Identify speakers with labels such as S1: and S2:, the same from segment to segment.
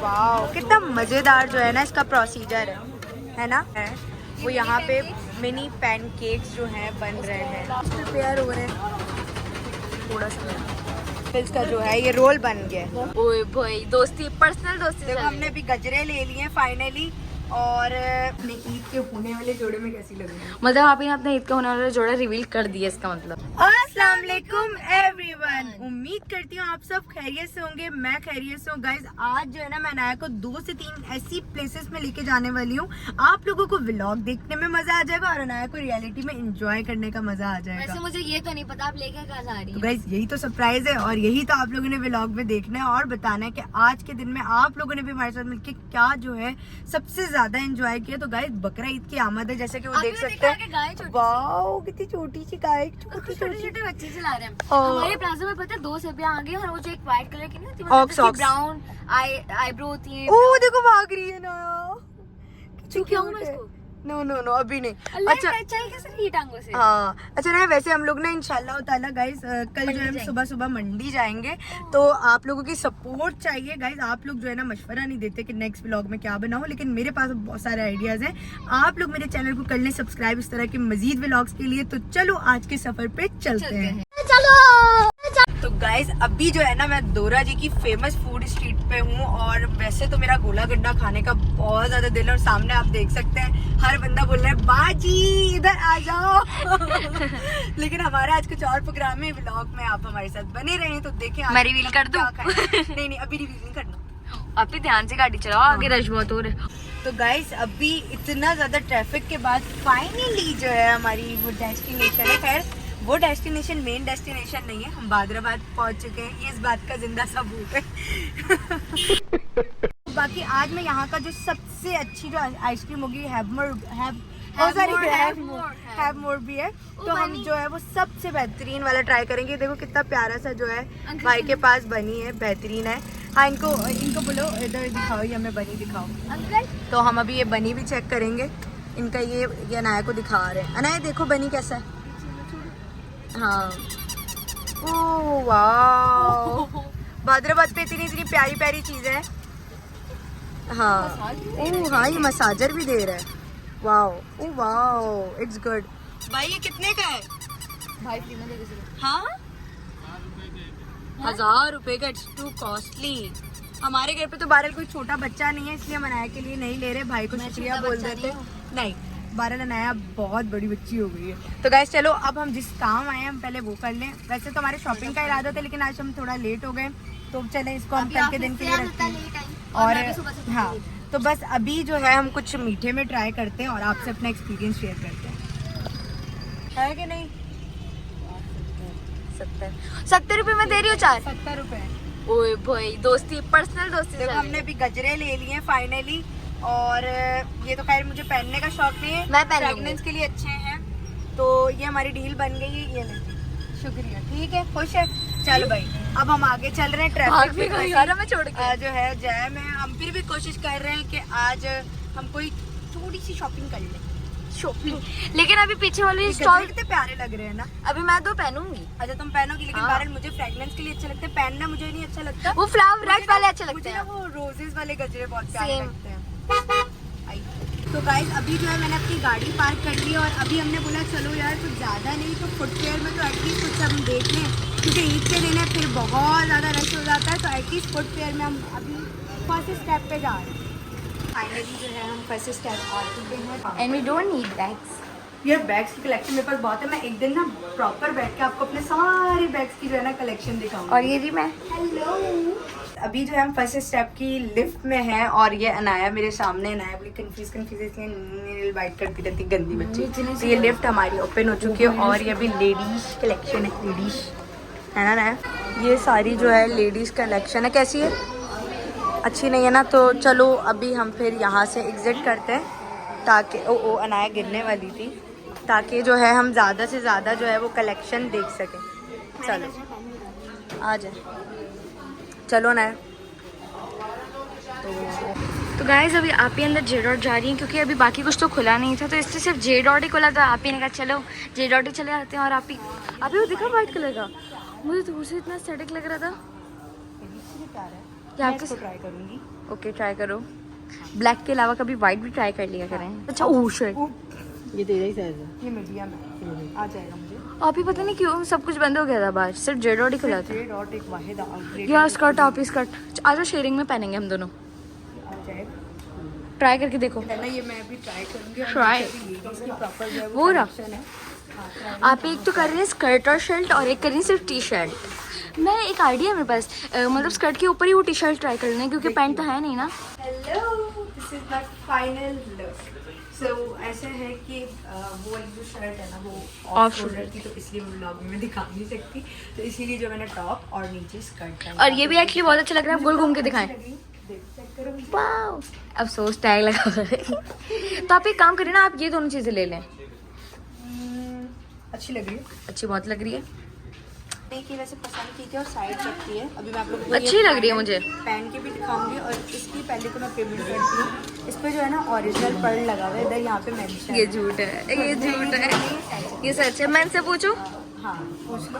S1: Wow, कितना मजेदार जो है ना इसका प्रोसीजर है ना। वो यहाँ पे मिनी पैनकेक्स जो हैं बन रहे हैं, प्रिपेयर हो रहे हैं। थोड़ा सा इसका जो है ये रोल बन गया है।
S2: ओए भाई, दोस्ती, पर्सनल दोस्ती।
S1: देखो हमने अभी गजरे ले लिए फाइनली, और अपने ईद के होने वाले जोड़े में कैसी लग रही है?
S2: मतलब आप ही ने अपने ईद का होने वाला जोड़ा रिवील कर दिया, इसका मतलब।
S1: अस्सलाम वालेकुम एवरीवन, उम्मीद करती हूँ आप सब खैरियत से होंगे। मैं खैरियत से हूँ गाइज। आज जो है ना मैं अनाया को 2 से 3 ऐसी प्लेसेस में लेके जाने वाली हूँ। आप लोगों को व्लॉग देखने में मजा आ जाएगा और अनाया को रियलिटी में एंजॉय करने का मजा आ जाएगा।
S2: वैसे मुझे ये तो नहीं पता आप लेके कहाँ जा रही
S1: तो गाइज यही तो सरप्राइज है और यही तो आप लोगों ने व्लॉग में देखना है और बताना है कि आज के दिन में आप लोगों ने भी हमारे साथ मिलकर क्या जो है सबसे ज्यादा एंजॉय किया। तो गाइज बकरा ईद की आमद है, जैसे कि वो देख सकते हैं। वाओ, कितनी छोटी सी गाय, छोटे
S2: छोटे बच्चे चला रहे हैं।
S1: और
S2: हमारे प्लाजा में पता है 2 सेबियां आ गई और वो जो एक व्हाइट कलर की नहीं
S1: ऑक्स
S2: होती, ब्राउन आईब्रो होती है।
S1: ओ देखो भाग रही है ना,
S2: क्यों मैं इसको?
S1: नो नो नो अभी नहीं।
S2: अच्छा चल कैसे रही टांगों से?
S1: हाँ अच्छा ना, वैसे हम लोग ना इंशाल्लाह ताला गाइस कल जो है हम सुबह सुबह मंडी जाएंगे, तो आप लोगों की सपोर्ट चाहिए गाइस। आप लोग जो है ना मशवरा नहीं देते कि नेक्स्ट व्लॉग में क्या बनाओ, लेकिन मेरे पास बहुत सारे आइडियाज हैं। आप लोग मेरे चैनल को कर लें सब्सक्राइब इस तरह के मजीद व्लॉग्स के लिए। तो चलो आज के सफर पे चलते हैं। तो गाइस अभी जो है ना मैं दोरा जी की फेमस फूड स्ट्रीट पे हूँ, और वैसे तो मेरा गोला गड्ढा खाने का बहुत ज्यादा दिल है। और सामने आप देख सकते हैं हर बंदा बोल रहा है बाजी इधर आ जाओ। लेकिन हमारा आज कुछ और प्रोग्राम है, व्लॉग में आप हमारे साथ बने रहे, तो देखें
S2: मैं रिवील कर दूं?
S1: नहीं अभी रिवील नहीं करना।
S2: आप ही ध्यान से गाड़ी चलाओ, आगे रश बहुत हो रहा है।
S1: तो गाइस अभी इतना ज्यादा ट्रैफिक के बाद फाइनली जो है हमारी वो डेस्टिनेशन है। खैर वो डेस्टिनेशन मेन डेस्टिनेशन नहीं है, हम बादराबाद पहुंच चुके हैं, ये इस बात का जिंदा सबूत है। बाकी आज मैं यहाँ का जो सबसे अच्छी जो आइसक्रीम होगी हैव मोर भी है, तो हम जो है वो सबसे बेहतरीन वाला ट्राई करेंगे। देखो कितना प्यारा सा जो है भाई के पास बनी है, बेहतरीन है। हाँ इनको बोलो इधर दिखाओ, ये हमें बनी दिखाओ अंकल। तो हम अभी ये बनी भी चेक करेंगे इनका। ये अनाया को दिखा रहे हैं। अनाया देखो बनी कैसा है। हाँ ओह वाह, बादराबाद पे इतनी प्यारी प्यारी चीजें हैं। हाँ ओह हाँ, ये मसाजर भी दे रहा है। Wow oh wow, it's good. भाई ये कितने का है?
S2: भाई फ्री में दे दे।
S1: हाँ 1000 रुपए का, इट्स टू कॉस्टली। हमारे घर पे तो बारल कोई छोटा बच्चा नहीं है, इसलिए मनाया के लिए नहीं ले रहे। भाई को शुक्रिया बोल देते। नहीं बारल अनाया बहुत बड़ी बच्ची हो गई है। तो गाइस चलो अब हम जिस काम आए हैं हम पहले वो कर लें। वैसे तो हमारे शॉपिंग का इरादा था, लेकिन आज हम थोड़ा लेट हो गए, तो चले इसको हम कल के दिन के लिए रखते हैं। और हाँ तो बस अभी जो है हम कुछ मीठे में ट्राई करते हैं और आपसे अपना एक्सपीरियंस शेयर करते हैं, है कि नहीं?
S2: 70 रुपए में दे रही हो 4?
S1: 70 रुपए।
S2: ओए भाई, दोस्ती, पर्सनल दोस्ती।
S1: देखो हमने अभी गजरे ले लिए फाइनली, और ये तो खैर मुझे पहनने का शौक नहीं है,
S2: मैं पहन
S1: प्रेगनेंस के लिए अच्छे हैं। तो ये हमारी डील बन गई है, ये ले शुक्रिया, ठीक है खुश है। चलो भाई अब हम आगे चल रहे हैं। ट्रैफिक
S2: में छोड़ के
S1: जो है जैम है, हम फिर भी कोशिश कर रहे हैं कि आज हम कोई थोड़ी सी शॉपिंग कर लें।
S2: शॉपिंग, लेकिन अभी पीछे वाले स्टॉल
S1: कितने प्यारे लग रहे हैं ना।
S2: अभी मैं 2 पहनूंगी।
S1: अच्छा तुम पहनोगी, लेकिन
S2: हाँ।
S1: बारल मुझे फ्रेगनेंस के लिए अच्छे लगते हैं, पहनना मुझे नहीं अच्छा लगता।
S2: वो फ्लावर रेड वाले अच्छे लगते
S1: मुझे
S2: हैं।
S1: ना वो रोजेस वाले गजरे बहुत प्यारे
S2: Same.
S1: लगते हैं। तो गाइस अभी जो है मैंने अपनी गाड़ी पार्क कर ली, और अभी हमने बोला चलो यार कुछ ज़्यादा नहीं तो फुटवेयर में तो एटलीस्ट कुछ हम देख लें, क्योंकि ईद के दिन है फिर बहुत ज़्यादा रश हो जाता है। तो एटलीस्ट फुटवेयर में हम अभी फर्स्ट स्टेप पे जा रहे हैं। फाइनली जो है हम फर्स्ट स्टेप आ चुके हैं,
S2: and we don't need bags.
S1: ये बैग्स की कलेक्शन मेरे पास बहुत है। मैं एक दिन ना प्रॉपर बैठ के आपको अपने सारे बैग्स की जो है ना कलेक्शन दिखाऊंगी।
S2: और ये जी मैं
S1: अभी जो है हम फर्स्ट स्टेप की लिफ्ट में हैं, और ये अनाया मेरे सामने। अनाया बड़ी कंफ्यूज इसलिए बाइट करती रहती गंदी बच्ची। तो ये लिफ्ट हमारी ओपन हो चुकी है, और ये अभी लेडीज कलेक्शन है, लेडीज है ना अनाया। ये सारी जो है लेडीज कलेक्शन है। कैसी है? अच्छी नहीं है ना? तो चलो अभी हम फिर यहाँ से एग्जिट करते हैं, ताकि ओ अनाया गिरने वाली थी, ताकि जो है हम ज़्यादा से ज़्यादा जो है वो कलेक्शन देख सकें। चलो आ जाए, चलो ना।
S2: तो गाइज अभी आप ही अंदर जे डॉट जा रही हैं, क्योंकि अभी बाकी कुछ तो खुला नहीं था, तो इससे सिर्फ जे डॉट ही खुला था। आप ही ने कहा चलो जे डॉट ही चले जाते हैं। और आप ही वो देखा वाइट कलर का, मुझे दूर से इतना एस्थेटिक लग रहा था।
S1: प्यारा है,
S2: क्या
S1: मैं
S2: आपके
S1: इसको ट्राई करूँगी।
S2: ओके ट्राई करो। ब्लैक के अलावा कभी वाइट भी ट्राई कर लिया करें। अच्छा ओह शिट,
S3: ये तेरा ही साइज है।
S1: ये मीडियम है, आ जाएगा मुझे।
S2: आप ही पता नहीं क्यों सब कुछ बंद हो गया था बाहर, सिर्फ जे डॉट ही खुला था।
S1: जे डॉट एक वाहिद
S2: यार स्कर्ट, आप ही स्कर्ट आज शेयरिंग में पहनेंगे हम दोनों।
S1: आ जाएगा।
S2: ट्राई करके देखो।
S1: पहले ये मैं भी ट्राई करूंगी। और
S2: Try.
S1: इसकी प्रॉपर जो है
S2: वो रहा।
S1: collection है। हाँ, try
S2: आप एक तो कर रही हैं स्कर्ट और शर्ट और एक कर रही हैं सिर्फ टी शर्ट। मैं एक आइडिया है मेरे पास, मतलब स्कर्ट के ऊपर ही वो टी शर्ट ट्राई कर लें क्योंकि पैंट तो है नहीं ना।
S1: Hello, this is my final look. So ऐसा है कि वो वाली जो शर्ट है ना वो
S2: Off
S1: ऑफ
S2: shoulder
S1: शोल्डर थी, तो इसलिए मैं व्लॉग में दिखा नहीं सकती, तो इसीलिए जो मैंने टॉप और नीचे स्कर्ट पहना।
S2: और ये भी एक्चुअली बहुत अच्छा लग रहा है, आप गोल घूम के दिखाएं।
S1: चेक करो।
S2: वाओ, अफसोस टैग लगा हुआ है। तो आप एक काम करें ना, आप ये दोनों चीजें ले लें।
S1: अच्छी लग रही है।
S2: अच्छी बहुत लग रही है,
S1: नहीं कि वैसे पसंद की थी और साइड रखती है। अभी मैं आप लोगों को
S2: अच्छी लग रही है मुझे।
S1: पहन के भी दिखाऊंगी, और इसकी पहले तो मैं पेमेंट करती हूँ। इस पे जो है ना ओरिजिनल पर्ल लगा हुआ है, इधर यहाँ पे मेंशन।
S2: ये झूठ है, ये झूठ है, ये सच है। मैं इनसे पूछूं?
S1: हाँ पूछ लो।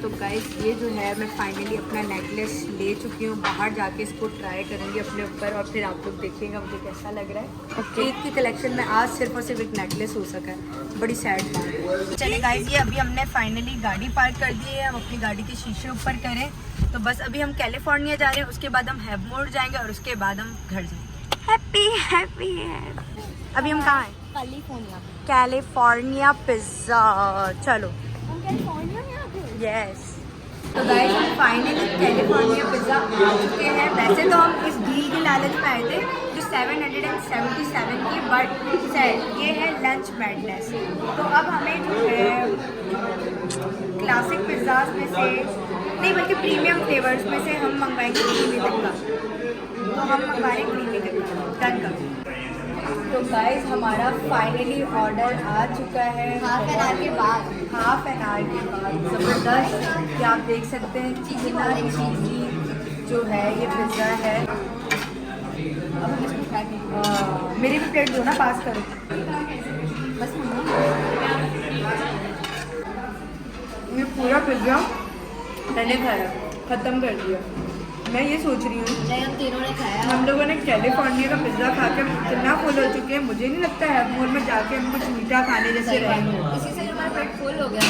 S1: तो गाइस ये जो है मैं फाइनली अपना नेकलेस ले चुकी हूँ, बाहर जाके इसको ट्राई करूँगी अपने ऊपर, और फिर आप लोग देखिएगा मुझे कैसा लग रहा है।
S2: Okay.
S1: ईद की कलेक्शन में आज सिर्फ और सिर्फ एक नेकलेस हो सका है, बड़ी सैड बात है। चलिए गाइस, ये अभी हमने फाइनली गाड़ी पार्क कर दी है, हम अपनी गाड़ी के शीशे ऊपर करें। तो बस अभी हम कैलिफोर्निया जा रहे हैं, उसके बाद हम हैवमोर जाएंगे और उसके बाद हम घर जाएंगे। हैप्पी हैप्पी है। अभी हम कहाँ हैं? California pizza. चलो यस। तो गाइस हम फाइनली कैलिफोर्निया पिज्ज़ा आ चुके हैं। वैसे तो हम इस डील के लालच में आए थे जो 777 की, बट सर ये है लंच मैडनेस। तो अब हमें जो है क्लासिक पिज़्ज़ाज में से नहीं बल्कि प्रीमियम फ्लेवर्स में से हम मंगवाएंगे क्रीमी टिक्का। तो हम मंगवा रहे हैं क्रीमी टिक्का, डन कर। तो गाइस हमारा फाइनली ऑर्डर आ चुका है हाफ एन आवर के बाद। ज़बरदस्त, कि आप देख सकते हैं कितना चीज़ी जो है ये पिज़्ज़ा है। अब हम इसको ट्राई करेंगे। मेरी भी प्लेट दो ना, पास करो बस। ये पूरा पिज़्ज़ा मैंने खाया, ख़त्म कर दिया। मैं ये सोच रही हूँ
S3: नहीं, हम तीनों ने खाया।
S1: हम लोगों ने कैलिफोर्निया का पिज़्ज़ा खा के कितना फुल हो चुके हैं। मुझे नहीं लगता है हैवमोर में जाके हम कुछ मीठा खाने जैसे रहेंगे।
S3: इसी से हमारा पेट फुल हो गया।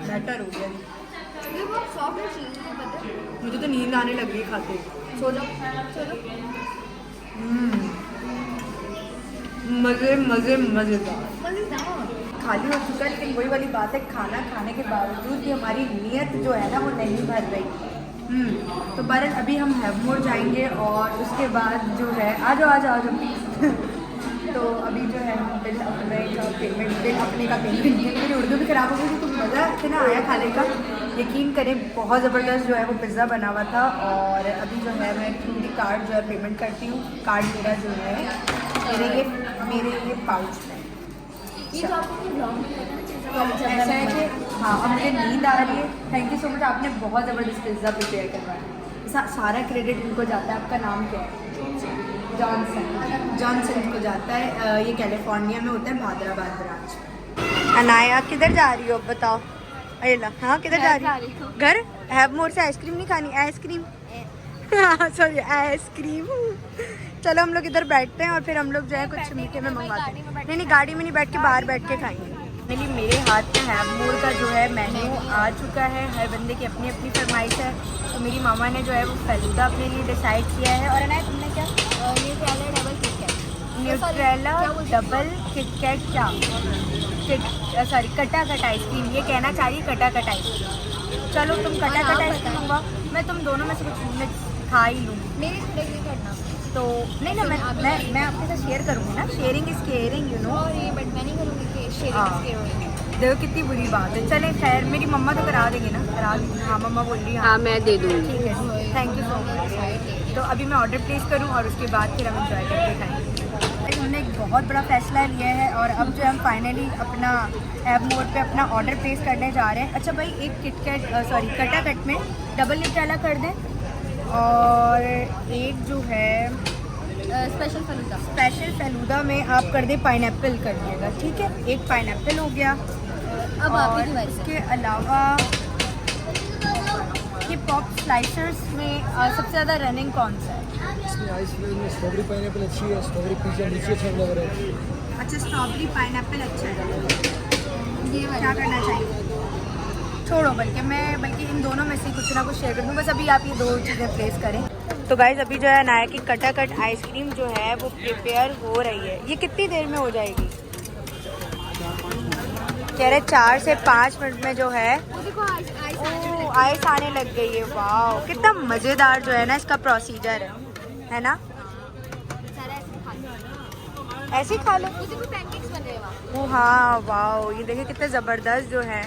S1: बेटर हो गया।
S3: ये बहुत सॉफ्ट है, चीज़ है, पता है।
S1: मुझे तो नींद आने लग गई खाते।
S3: सो जाओ, सो जाओ।
S1: मज़े मज़े मज़ेदार।
S3: मज़ेदार।
S1: खाली हो चुका है, लेकिन वही वाली बात है, खाना खाने के बावजूद भी हमारी नीयत जो है ना वो नहीं भर रही। तो बहरहाल अभी हम हैवमोर जाएंगे और उसके बाद जो है आ जाओ तो अभी जो है हम बिल अपने का पेमेंट मेरी उर्दू भी ख़राब हो गई थी, तो मज़ा इतना आया खाने का, यकीन करें बहुत ज़बरदस्त जो है वो पिज़्ज़ा बना हुआ था। और अभी जो है मैं थ्रू कार्ड जो है पेमेंट करती हूँ। कार्ड मेरा जो है मेरे ये पाउच में।
S3: ये तो आपको ब्लॉग में
S1: तो ऐसा है कि हाँ अब मुझे नींद आ रही है। थैंक यू सो मच, आपने बहुत ज़बरदस्त पिज़्ज़ा प्रिपेयर करवाया। सारा क्रेडिट इनको जाता है। आपका नाम क्या है? जॉनसन को जाता है। ये कैलिफोर्निया में होता है, हैदराबाद ब्रांच। अनाया किधर जा रही हो बताओ? अयला हाँ किधर जा रही हो? घर। हैवमोर से आइसक्रीम नहीं खानी? Ice cream sorry ice cream. चलो हम लोग इधर बैठते हैं और फिर हम लोग जो है कुछ मीठे में मंगवाते हैं। नहीं गाड़ी में नहीं बैठ के बाहर बैठ के खाएंगे। मेरे हाथ में हैवमोर का जो है मेन्यू आ चुका है। हर बंदे की अपनी अपनी फरमाइश है। तो मेरी मामा ने जो है वो फलूदा अपने लिए डिसाइड किया है। और अनाया तुमने क्या?
S3: Nutrela double KitKat.
S1: Nutrela double KitKat क्या? सॉरी कटा कट आइसक्रीम। ये कहना चाहिए कटा कट आइसक्रीम। चलो तुम कटा कट आइसक्रीम मंगवाओ, मैं तुम दोनों में से कुछ मिक्स खा ही लूँगी।
S3: मेरी नहीं करना
S1: तो नहीं ना मैं आपके साथ शेयर करूँगी ना। Sharing is caring, you know.
S3: Sorry but मैं नहीं करूँगी कि शेयरिंग।
S1: देखो कितनी बुरी बात है। चले खैर, मेरी मम्मा तो करा देंगे ना, करा देंगे। हाँ मम्मा बोल रही है
S2: हाँ मैं दे दूँगी।
S1: ठीक है, थैंक यू सो मच। तो अभी मैं ऑर्डर प्लेस करूँ और उसके बाद फिर हम एंजॉय करके खाएंगे। हमने एक बहुत बड़ा फैसला लिया है और अब जो हम फाइनली अपना हैवमोर पे अपना ऑर्डर प्लेस करने जा रहे हैं। अच्छा भाई, एक किटकैट सॉरी कटा कट में डबल न्यूट्रेला कर दें, और एक जो है स्पेशल फलूदा में आप कर दें पाइनएप्पल कर दिएगा। ठीक है, एक पाइनएप्पल हो गया।
S3: अब आप ही
S1: और इसके अलावा स्लाइसर्स में सबसे ज़्यादा रनिंग कौन सा है?
S4: इसमें आइसक्रीम में स्ट्रॉबेरी पाइनएप्पल अच्छी है, स्ट्रॉबेरी पिज़्ज़ा नीचे अच्छा लग रहा है।
S1: अच्छा, स्ट्रॉबेरी पाइनएप्पल अच्छा है।
S3: ये वाला
S1: क्या करना चाहिए? छोड़ो, बल्कि इन दोनों में से कुछ ना कुछ शेयर कर दूँ। बस अभी आप ये 2 चीज़ें प्लेस करें। तो गाइज अभी जो है अनाया की कटाकट आइसक्रीम जो है वो प्रिपेयर हो रही है। ये कितनी देर में हो जाएगी? कह रहे 4 से 5 मिनट में जो है
S3: वो देखो आइस
S1: आइस आने लग गई है। वाह, कितना मज़ेदार जो है ना इसका प्रोसीजर है ना?
S3: सारा ऐसे खा लो।
S1: ऐसे ही खा लो।
S3: वो देखो पैनकेक्स बन रहे हैं वहाँ।
S1: वो हाँ, वाह, ये देखिए कितने ज़बरदस्त जो है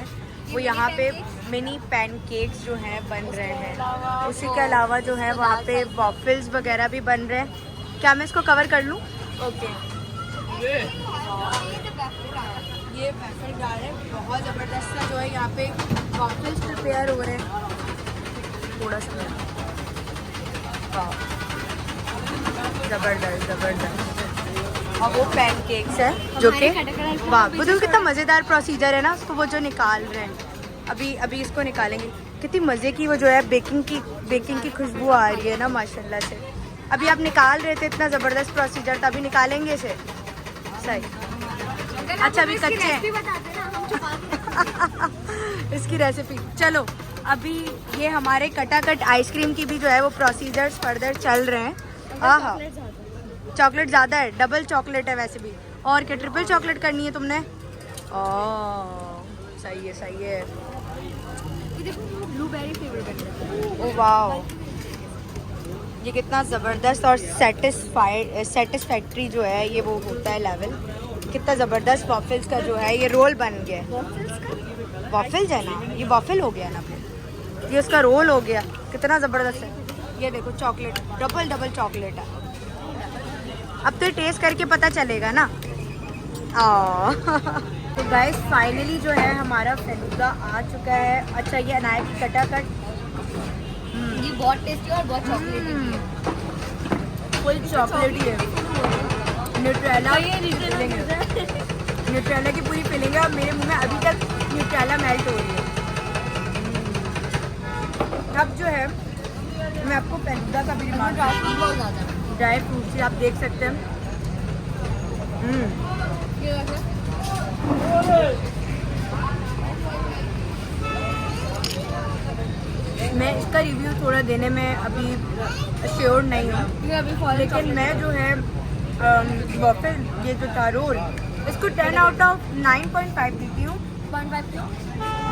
S1: वो यहाँ पे मिनी पैनकेक्स जो हैं बन रहे हैं। उसी के अलावा जो है वहाँ पे वॉफल्स वगैरह भी बन रहे हैं। क्या मैं इसको कवर कर लूँ? ओके। ये वेफर डाल है, बहुत ज़बरदस्त सा जो है यहाँ पे वॉफल्स प्रिपेयर हो रहे हैं। थोड़ा सा ज़बरदस्त। और वो पैनकेक्स है जो कि वाह, वो देखो कितना मज़ेदार प्रोसीजर है ना। उसको वो जो निकाल रहे हैं अभी इसको निकालेंगे। कितनी मज़े की वो जो है बेकिंग की खुशबू आ रही है ना माशाल्लाह से। अभी आप निकाल रहे थे, इतना ज़बरदस्त प्रोसीजर था। अभी निकालेंगे इसे। सही। अच्छा, अभी कच्चे हैं। इसकी रेसिपी चलो। अभी ये हमारे कटाकट आइसक्रीम की भी जो है वो प्रोसीजर्स फर्दर चल रहे हैं। हाँ, चॉकलेट ज़्यादा है, डबल चॉकलेट है वैसे भी। और क्या ट्रिपल चॉकलेट करनी है तुमने? सही है।
S3: ब्लूबेरी फ्लेवर बन रहा है।
S1: ओ वाह, ये कितना ज़बरदस्त और सेटिस्फैक्ट्री जो है ये वो होता है लेवल। कितना ज़बरदस्त वॉफल्स का जो है ये रोल बन गया है। वॉफल्स है ना, ये वॉफल हो गया ना, ये उसका रोल हो गया। कितना ज़बरदस्त है। ये देखो चॉकलेट, डबल चॉकलेट है। अब तो टेस्ट करके पता चलेगा ना। तो गाइस फाइनली जो है हमारा फेलूदा आ चुका है। अच्छा, ये अनाया की कटाकट
S3: ये बहुत टेस्टी और बहुत चॉकलेटी है।
S1: फुल चॉकलेटी है। न्यूट्रेला की पूरी फीलिंग है और मेरे मुंह में अभी तक न्यूट्रेला मेल्ट हो रही है। अब जो है मैं आपको फेलूदा का भी
S3: बहुत ज़्यादा
S1: ड्राई फ्रूट्स आप देख सकते हैं।
S3: ये वैसे
S1: मैं इसका रिव्यू थोड़ा देने में अभी श्योर नहीं हूँ, लेकिन मैं जो है वॉफल ये जो था रोल, इसको 10 आउट ऑफ 9.5 देती हूँ।
S3: 0.5 क्यों?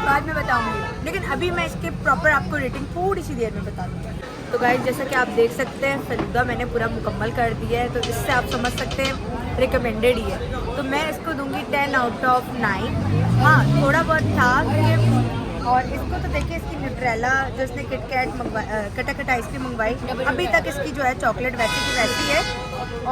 S1: बाद में बताऊंगी, लेकिन अभी मैं इसके प्रॉपर आपको रेटिंग थोड़ी सी देर में बता दूँगी। तो गाइस जैसा कि आप देख सकते हैं फेलूदा मैंने पूरा मुकम्मल कर दिया है, तो इससे आप समझ सकते हैं रिकमेंडेड ही है। तो मैं इसको दूंगी 10 आउट ऑफ 9। हाँ, थोड़ा बहुत था और इसको तो देखिए इसकी न्यूट्रेला जो इसने किटकैट कटाकट आइसक्रीम मंगवाई, अभी तक इसकी जो है चॉकलेट वैसी की वैसी है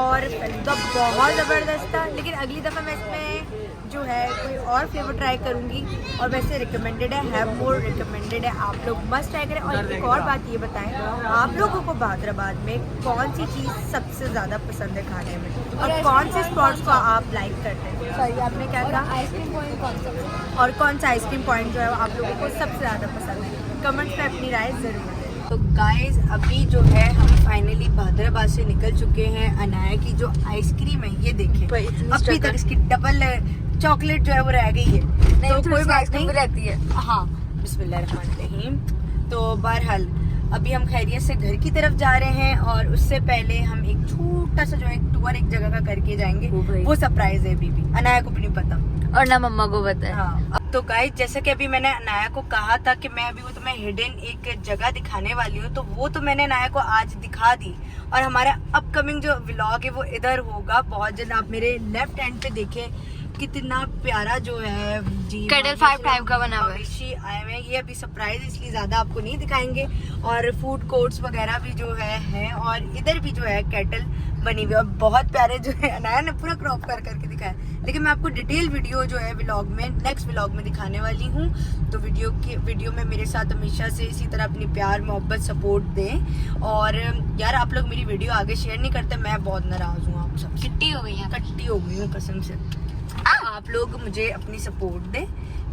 S1: और फेलूदा बहुत ज़बरदस्त था। लेकिन अगली दफ़ा मैं इसमें जो है कोई और फ्लेवर ट्राई करूँगी और वैसे रिकमेंडेड है मोर रिकमेंडेड है। आप लोग मस्ट ट्राई करें। और एक और बात ये बताएं, आप लोगों को हैदराबाद में कौन सी चीज़ सबसे ज़्यादा पसंद है खाने में और कौन से स्पॉट्स को आप लाइक करते हैं? सॉरी, आपने क्या कहा?
S3: आइसक्रीम पॉइंट कौन सा?
S1: और कौन सा आइसक्रीम पॉइंट जो है आप लोगों को सबसे ज़्यादा पसंद है? कमेंट्स में अपनी राय ज़रूर दें। तो गाइस अभी जो है हम फाइनली हैदराबाद से निकल चुके हैं। अनाया की जो आइसक्रीम है ये देखें, अभी तक इसकी डबल चॉकलेट जो है वो रह गई है। तो कोई बात नहीं
S2: रहती है।
S1: हाँ, बिस्मिल्लाहिर्रहमानिर्रहीम। तो बहरहाल अभी हम खैरियत से घर की तरफ जा रहे हैं और उससे पहले हम एक छोटा सा जो है टूर एक जगह का करके जाएंगे। वो सरप्राइज है बीबी, अनाया को भी नहीं पता
S2: और ना मम्मा को पता है।
S1: हाँ। तो गाइस जैसा कि अभी मैंने अनाया को कहा था कि मैं अभी वो तुम्हें हिडन एक जगह दिखाने वाली हूँ, तो वो तो मैंने अनाया को आज दिखा दी। और हमारा अपकमिंग जो व्लॉग है वो इधर होगा बहुत जल्द। आप मेरे लेफ्ट हैंड पे देखें कितना प्यारा जो है जी
S2: कैटल फार्म टाइप का बना हुआ है।
S1: मवेशी आए हुए हैं। ये अभी सरप्राइज इसलिए ज्यादा आपको नहीं दिखाएंगे। और फूड कोर्ट्स वगैरह भी जो है और इधर भी जो है कैटल बनी हुई है। बहुत प्यारे जो है अनाया ने पूरा क्रॉप करके दिखाया, लेकिन मैं आपको डिटेल वीडियो जो है व्लॉग में नेक्स्ट व्लॉग में दिखाने वाली हूँ। तो वीडियो में मेरे साथ हमेशा से इसी तरह अपनी प्यार मोहब्बत सपोर्ट दें। और यार आप लोग मेरी वीडियो आगे शेयर नहीं करते, मैं बहुत नाराज हूँ आप सब।
S2: किट्टी हो गई है।
S1: कट्टी हो गई हूँ कसम से। आप लोग मुझे अपनी सपोर्ट दें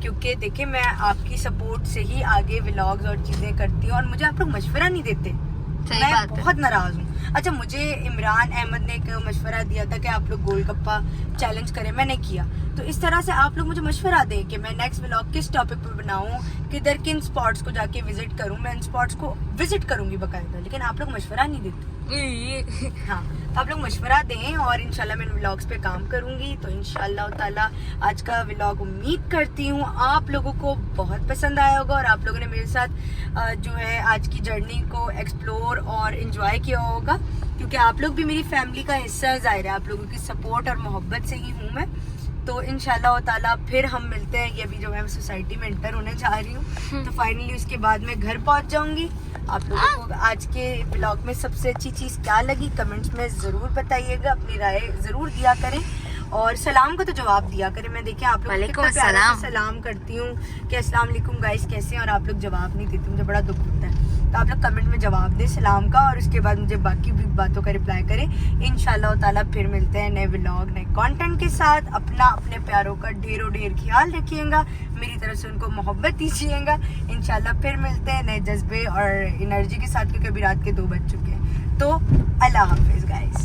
S1: क्योंकि देखिए मैं आपकी सपोर्ट से ही आगे व्लॉग्स और चीजें करती हूँ और मुझे आप लोग मशवरा नहीं देते।
S2: सही
S1: मैं
S2: बात है।
S1: बहुत नाराज हूँ। अच्छा, मुझे इमरान अहमद ने एक मशवरा दिया था कि आप लोग गोलगप्पा चैलेंज करें, मैंने किया। तो इस तरह से आप लोग मुझे मशवरा दें कि मैं नेक्स्ट व्लॉग किस टॉपिक पर बनाऊं, किधर किन स्पॉट्स को जाके विजिट करूं। मैं इन स्पॉट्स को विजिट करूंगी बाकायदा, लेकिन आप लोग मशवरा नहीं देते। हाँ, तो आप लोग मशवरा दें और इंशाल्लाह मैं इन व्लॉग्स पे काम करूंगी। तो इंशाल्लाह ताला आज का व्लॉग उम्मीद करती हूँ आप लोगों को बहुत पसंद आया होगा और आप लोगों ने मेरे साथ जो है आज की जर्नी को एक्सप्लोर और इंजॉय किया होगा, क्योंकि आप लोग भी मेरी फैमिली का हिस्सा है। ज़ाहिर है आप लोगों की सपोर्ट और मोहब्बत से ही हूँ मैं। तो इंशाल्लाह ताला फिर हम मिलते हैं। ये अभी जो मैं सोसाइटी में एंटर होने जा रही हूँ, तो फाइनली उसके बाद मैं घर पहुँच जाऊँगी। आप लोगों को आज के ब्लॉग में सबसे अच्छी चीज़ क्या लगी कमेंट्स में ज़रूर बताइएगा, अपनी राय ज़रूर दिया करें और सलाम को तो जवाब दिया करें। मैं देखिए आप लोग
S2: वालेकुम
S1: कितना प्यारा
S2: अस्सलाम।
S1: से सलाम करती हूँ कि अस्सलाम वालेकुम गाइस कैसे हैं, और आप लोग जवाब नहीं देते, मुझे बड़ा दुख होता है। तो आप लोग कमेंट में जवाब दें सलाम का और उसके बाद मुझे बाकी भी बातों का रिप्लाई करें। इंशाल्लाह ताला फिर मिलते हैं नए व्लॉग नए कंटेंट के साथ। अपने प्यारों का ढेरों ढेर ख्याल रखिएगा, मेरी तरफ से उनको मोहब्बत दीजिएगा। इंशाल्लाह फिर मिलते हैं नए जज्बे और एनर्जी के साथ, क्योंकि अभी रात के 2 बज चुके हैं। तो अल्लाह हाफिज़ गाइस।